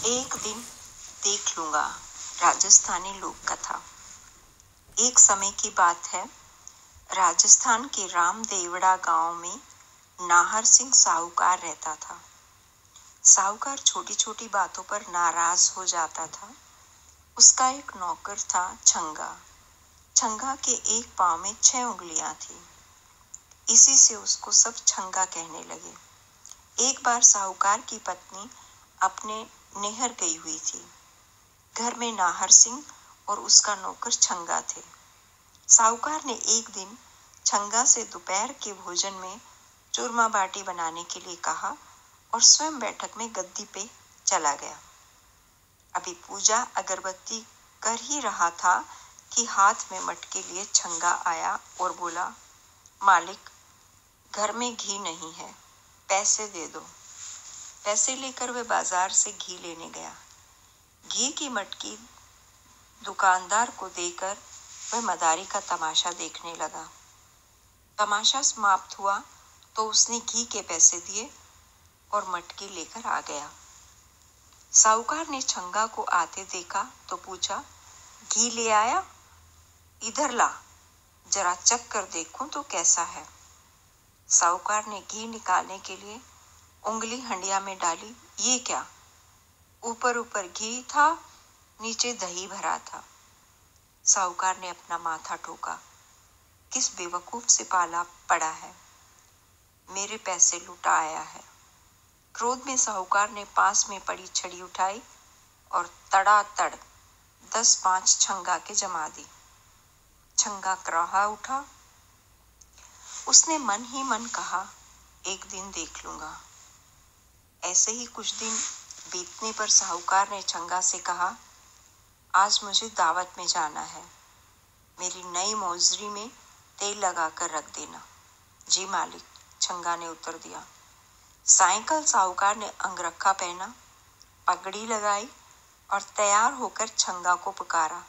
एक दिन देख लूंगा। राजस्थानी लोक कथा। एक समय की बात है, राजस्थान के रामदेवड़ा गांव में नाहर सिंह साहूकार रहता था। साहूकार छोटी छोटी बातों पर नाराज हो जाता था। उसका एक नौकर था, छंगा। छंगा के एक पांव में 6 उंगलियां थी। इसी से उसको सब छंगा कहने लगे। एक बार साहूकार की पत्नी अपने नैहर गई हुई थी। घर में नाहर सिंह और उसका नौकर छंगा थे। साहूकार ने एक दिन छंगा से दोपहर के भोजन में चूरमा बाटी बनाने के लिए कहा और स्वयं बैठक में गद्दी पे चला गया। अभी पूजा अगरबत्ती कर ही रहा था कि हाथ में मटके लिए छंगा आया और बोला, मालिक, घर में घी नहीं है, पैसे दे दो। पैसे लेकर वह बाजार से घी लेने गया। घी की मटकी दुकानदार को देकर वह मदारी का तमाशा देखने लगा। तमाशा समाप्त हुआ तो उसने घी के पैसे दिए और मटकी लेकर आ गया। साहूकार ने छंगा को आते देखा तो पूछा, घी ले आया? इधर ला, जरा चख कर देखूं तो कैसा है। साहूकार ने घी निकालने के लिए उंगली हंडिया में डाली। ये क्या? ऊपर ऊपर घी था, नीचे दही भरा था। साहूकार ने अपना माथा ठोका। किस बेवकूफ से पाला पड़ा है, मेरे पैसे लुटा आया है। क्रोध में साहूकार ने पास में पड़ी छड़ी उठाई और तड़ातड़ 10-5 छंगा के जमा दी। छंगा कराहा उठा। उसने मन ही मन कहा, एक दिन देख लूंगा। ऐसे ही कुछ दिन बीतने पर साहूकार ने छंगा से कहा, आज मुझे दावत में जाना है, मेरी नई मौजरी में तेल लगाकर रख देना। जी मालिक, छंगा ने उत्तर दिया। सायंकाल साहूकार ने अंगरखा पहना, पगड़ी लगाई और तैयार होकर छंगा को पुकारा,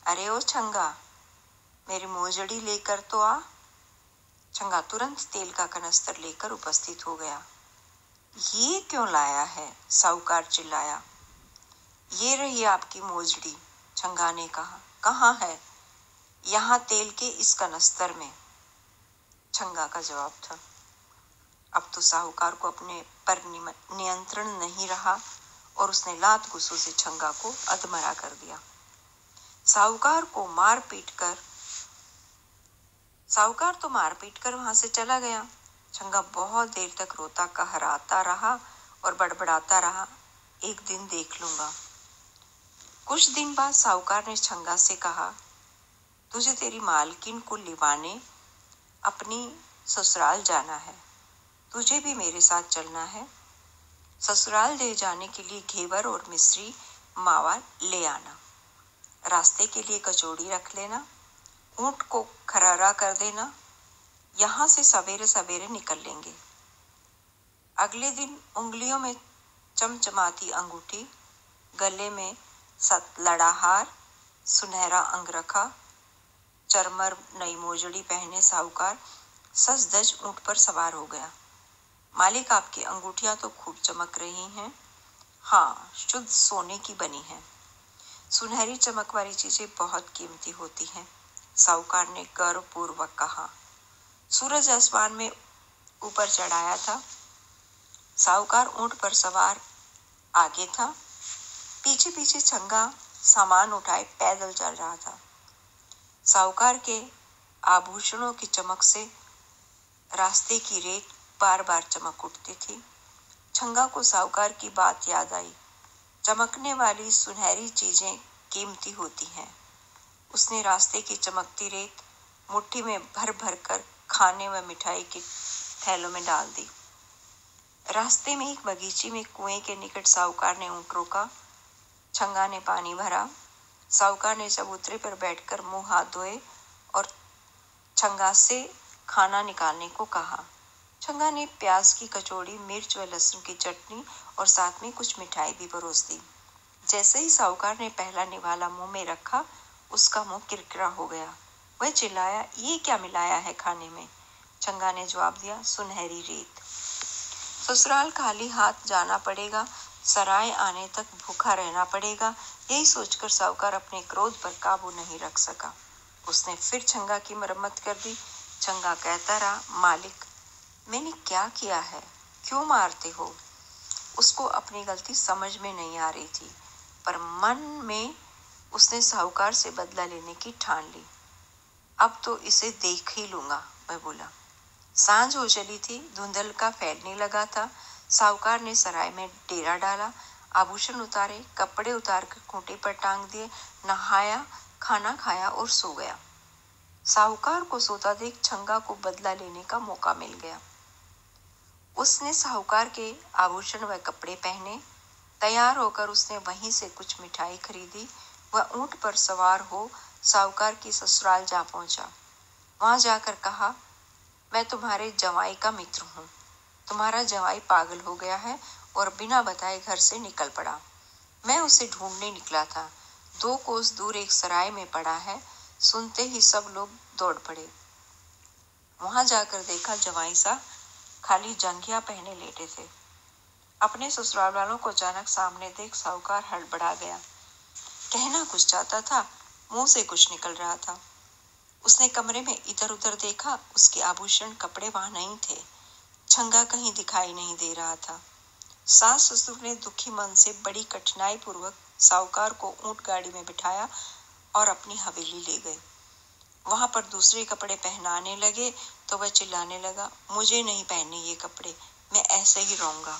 अरे ओ छंगा, मेरी मोजड़ी लेकर तो आ। छंगा तुरंत तेल का कनस्तर लेकर उपस्थित हो गया। ये क्यों लाया है? साहूकार चिल्लाया। ये रही आपकी मोजड़ी, छंगा ने कहा। कहाँ है? यहाँ तेल के इस कनस्तर में, छंगा का जवाब था। अब तो साहूकार को अपने पर नियंत्रण नहीं रहा और उसने लात घुसों से छंगा को अधमरा कर दिया। साहूकार तो मार पीट कर वहां से चला गया। छंगा बहुत देर तक रोता कहराता रहा और बड़बड़ाता रहा, एक दिन देख लूंगा। कुछ दिन बाद साहूकार ने छंगा से कहा, तुझे तेरी मालकिन को लिवाने अपनी ससुराल जाना है, तुझे भी मेरे साथ चलना है। ससुराल ले जाने के लिए घेवर और मिश्री मावा ले आना। रास्ते के लिए कचौड़ी रख लेना। ऊंट को खरारा कर देना। यहाँ से सवेरे सवेरे निकल लेंगे। अगले दिन उंगलियों में चमचमाती अंगूठी, गले में लड़ाहार, सुनहरा अंगरखा, चरमर नई मोजड़ी पहने साहूकार सज धज ऊंट पर सवार हो गया। मालिक, आपकी अंगूठियां तो खूब चमक रही हैं। हाँ, शुद्ध सोने की बनी हैं। सुनहरी चमक वाली चीजें बहुत कीमती होती हैं, साहूकार ने गर्वपूर्वक कहा। सूरज आसमान में ऊपर चढ़ाया था। साहूकार ऊंट पर सवार आगे था। पीछे पीछे छंगा सामान उठाए पैदल चल रहा था। साहूकार के आभूषणों की चमक से रास्ते की रेत बार बार चमक उठती थी। छंगा को साहूकार की बात याद आई। चमकने वाली सुनहरी चीजें कीमती होती हैं। उसने रास्ते की चमकती रेत मुट्ठी में भर भर कर खाने व मिठाई के थैलों में डाल दी। रास्ते में एक बगीचे में कुएं के निकट साहूकार ने ऊंट रोका। छंगा ने पानी भरा। साहूकार ने चबूतरे पर बैठकर मुंह हाथ धोए और छंगा से खाना निकालने को कहा। छंगा ने प्याज की कचौड़ी, मिर्च व लहसुन की चटनी और साथ में कुछ मिठाई भी परोस दी। जैसे ही साहूकार ने पहला निवाला मुंह में रखा, उसका मुंह किरकिरा हो गया। वह चिल्लाया, ये क्या मिलाया है खाने में? छंगा ने जवाब दिया, सुनहरी रेत। ससुराल खाली हाथ जाना पड़ेगा, सराय आने तक भूखा रहना पड़ेगा। यही सोचकर साहूकार अपने क्रोध पर काबू नहीं रख सका। उसने फिर छंगा की मरम्मत कर दी। छंगा कहता रहा, मालिक, मैंने क्या किया है, क्यों मारते हो? उसको अपनी गलती समझ में नहीं आ रही थी, पर मन में उसने साहूकार से बदला लेने की ठान ली। अब तो इसे देख ही लूंगा, वह बोला। सांझ हो चली थी, धुंधल का फैलने लगा था। साहूकार ने सराय में डेरा डाला, आभूषण उतारे, कपड़े उतार कर खूंटे पर टांग दिए, नहाया, खाना खाया और सो गया। साहूकार को सोता देख छंगा को बदला लेने का मौका मिल गया। उसने साहूकार के आभूषण व कपड़े पहने। तैयार होकर उसने वहीं से कुछ मिठाई खरीदी। वह ऊंट पर सवार हो साहूकार की ससुराल जा पहुंचा। वहां जाकर कहा, मैं तुम्हारे जवाई का मित्र हूँ। तुम्हारा जवाई पागल हो गया है और बिना बताए घर से निकल पड़ा। मैं उसे ढूंढने निकला था। 2 कोस दूर एक सराय में पड़ा है। सुनते ही सब लोग दौड़ पड़े। वहां जाकर देखा जवाई सा खाली जंघिया पहने लेटे थे। अपने ससुराल वालों को अचानक सामने देख साहूकार हड़बड़ा गया। कहना कुछ चाहता था, मुंह से कुछ निकल रहा था। उसने कमरे में इधर उधर देखा, उसके आभूषण कपड़े वहां नहीं थे। छंगा कहीं दिखाई नहीं दे रहा था। सास ससुर ने दुखी मन से बड़ी कठिनाई पूर्वक साहूकार को ऊंट गाड़ी में बिठाया और अपनी हवेली ले गए। वहां पर दूसरे कपड़े पहनाने लगे तो वह चिल्लाने लगा, मुझे नहीं पहनने ये कपड़े, मैं ऐसे ही रहूंगा।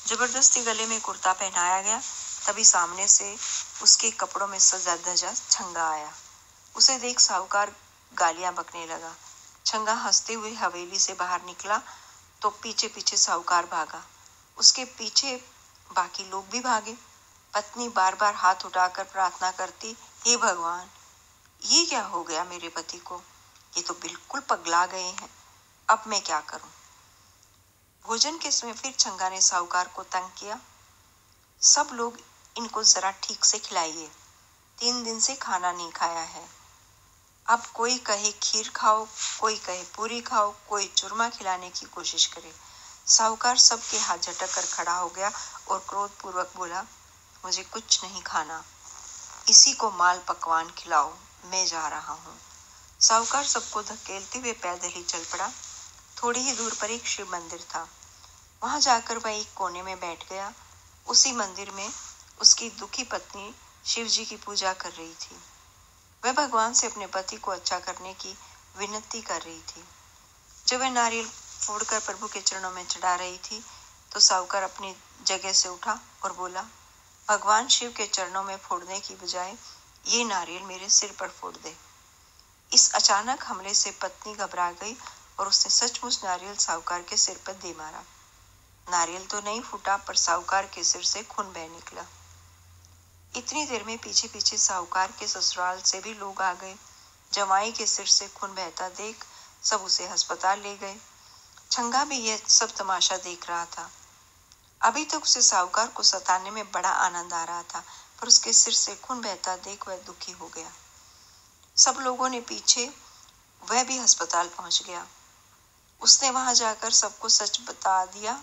जबरदस्ती गले में कुर्ता पहनाया गया। तभी सामने से उसके कपड़ों में सजा धजा छंगा आया। उसे देख साहूकार गालियां बकने लगा। छंगा हंसते हुए हवेली से बाहर निकला तो पीछे पीछे साहूकार भागा। उसके पीछे बाकी लोग भी भागे। पत्नी बार बार हाथ उठाकर प्रार्थना करती, हे भगवान, ये क्या हो गया मेरे पति को? ये तो बिल्कुल पगला गए हैं। अब मैं क्या करूं? भोजन के समय फिर छंगा ने साहूकार को तंग किया। सब लोग इनको जरा ठीक से खिलाइए, 3 दिन से खाना नहीं खाया है। अब कोई कहे खीर खाओ, कोई कहे पूरी खाओ, कोई चूरमा खिलाने की कोशिश करे। साहूकार सबके हाथ झटक कर खड़ा हो गया और क्रोध पूर्वक बोला, मुझे कुछ नहीं खाना, इसी को माल पकवान खिलाओ, मैं जा रहा हूँ। साहूकार सबको धकेलते हुए पैदल ही चल पड़ा। थोड़ी ही दूर पर एक शिव मंदिर था। वहां जाकर वह एक कोने में बैठ गया। उसी मंदिर में उसकी दुखी पत्नी शिव जी की पूजा कर रही थी। वह भगवान से अपने पति को अच्छा करने की विनती कर रही थी। जब वह नारियल फोड़कर प्रभु के चरणों में चढ़ा रही थी तो साहूकार अपनी जगह से उठा और बोला, भगवान शिव के चरणों में फोड़ने की बजाय ये नारियल मेरे सिर पर फोड़ दे। इस अचानक हमले से पत्नी घबरा गई और उसने सचमुच नारियल साहूकार के सिर पर दे मारा। नारियल तो नहीं फूटा, पर साहूकार के सिर से खून बह निकला। इतनी देर में पीछे पीछे साहूकार के ससुराल से भी लोग आ गए। जमाई के सिर से खून बहता देख सब उसे अस्पताल ले गए। छंगा भी यह सब तमाशा देख रहा था। अभी तक उसे साहूकार को सताने में बड़ा आनंद आ रहा था, पर उसके सिर से खून बहता देख वह दुखी हो गया। सब लोगों ने पीछे, वह भी अस्पताल पहुंच गया। उसने वहां जाकर सबको सच बता दिया,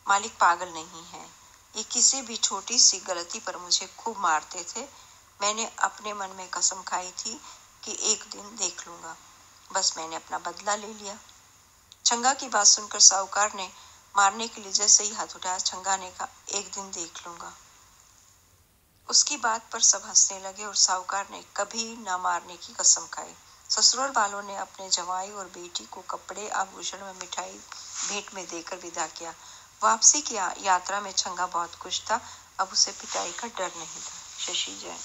मालिक पागल नहीं है, ये किसी भी छोटी सी गलती पर मुझे खूब मारते थे। मैंने अपने मन में कसम खाई थी कि एक दिन देख लूंगा, बस मैंने अपना बदला ले लिया। छंगा की बात सुनकर साहूकार ने मारने के लिए जैसे ही हाथ उठाया, छंगा ने कहा, एक दिन देख लूंगा। उसकी बात पर सब हंसने लगे और साहूकार ने कभी न मारने की कसम खाई। ससुराल वालों ने अपने जवाई और बेटी को कपड़े, आभूषण में मिठाई भेंट में देकर विदा किया। वापसी की यात्रा में छंगा बहुत खुश था। अब उसे पिटाई का डर नहीं था। शशि जैन।